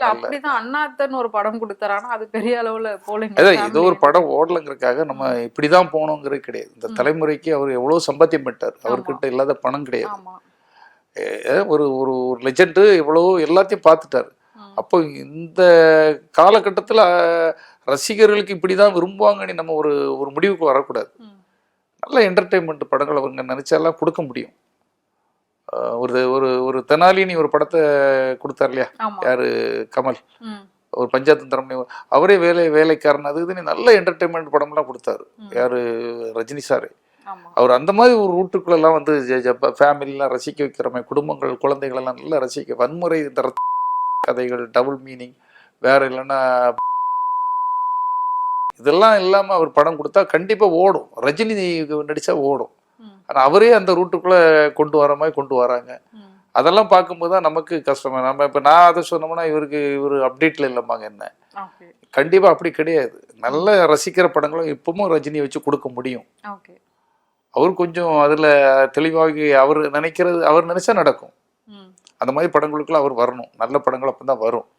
அப்படிதான் அண்ணாத்தன் ஒரு படம் கொடுத்தாரு. ஆனா அது பெரிய அளவுல போலீங்க. அதான் ஏதோ ஒரு படம் ஓடலங்கிறதுக்காக நம்ம இப்படிதான் போகணுங்கிறது கிடையாது. இந்த தலைமுறைக்கு அவர் எவ்வளவு சம்பாத்தியம் பண்ணிட்டார். அவர்கிட்ட இல்லாத பணம் கிடையாது. ஆமா. ஒரு ஒரு ஒரு லெஜெண்டு எவ்வளவோ எல்லாத்தையும் பார்த்துட்டாரு. அப்போ இந்த காலகட்டத்தில் ரசிகர்களுக்கு இப்படிதான் விரும்புவாங்கன்னு நம்ம ஒரு ஒரு முடிவுக்கு வரக்கூடாது. நல்ல என்டர்டெயின்மெண்ட் படங்கள் அவங்க நினைச்சாலாம் கொடுக்க முடியும். ஒரு ஒரு ஒரு தெனாலினி ஒரு படத்தை கொடுத்தார் இல்லையா, யாரு, கமல், ஒரு பஞ்சாயத்து அவரே வேலைக்காரன் அது இதுன்னு நல்ல என்டர்டெயின்மெண்ட் படம்லாம் கொடுத்தாரு. யாரு, ரஜினி சாரு. அவர் அந்த மாதிரி ஒரு ரூட்டுக்குள்ளெல்லாம் வந்து ஃபேமிலிலாம் ரசிக்க வைக்கிற மாதிரி, குடும்பங்கள் குழந்தைகள் எல்லாம் நல்லா ரசிக்க, வன்முறை இந்த கதைகள், டபுள் மீனிங், வேற இல்லைன்னா இதெல்லாம் இல்லாமல் அவர் படம் கொடுத்தா கண்டிப்பாக ஓடும். ரஜினி நடித்தா ஓடும். ஆனால் அவரே அந்த ரூட்டுக்குள்ளே கொண்டு வர மாதிரி கொண்டு வராங்க. அதெல்லாம் பார்க்கும்போது தான் நமக்கு கஷ்டமா. நம்ம இப்போ நான் அதை சொன்னோம்னா இவர் அப்டேட்டில் இல்லைம்பாங்க என்ன. கண்டிப்பாக அப்படி கிடையாது. நல்ல ரசிக்கிற படங்களும் இப்பவும் ரஜினியை வச்சு கொடுக்க முடியும். அவர் கொஞ்சம் அதில் தெளிவாகி அவர் நினைக்கிறது, அவர் நினைச்சா நடக்கும். அந்த மாதிரி படங்களுக்குள்ள அவர் வரணும். நல்ல படங்கள் அப்போ தான் வரும்.